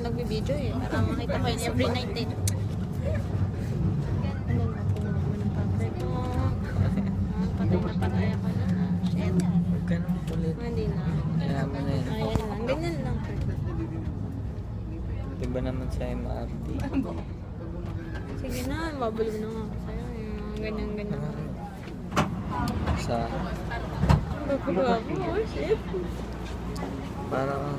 nagbibideo eh. Para makita ko yun every night eh. Patay ako na. Shit. Huwag ka naman ulit. Hindi na. Kaya mo na yun. Ayan lang. Ganyan lang. Diba naman sa MRT? Sige na. Mabalo na nga ako sa'yo. Ganyan. Sa... Bago. Oh shit. Parang...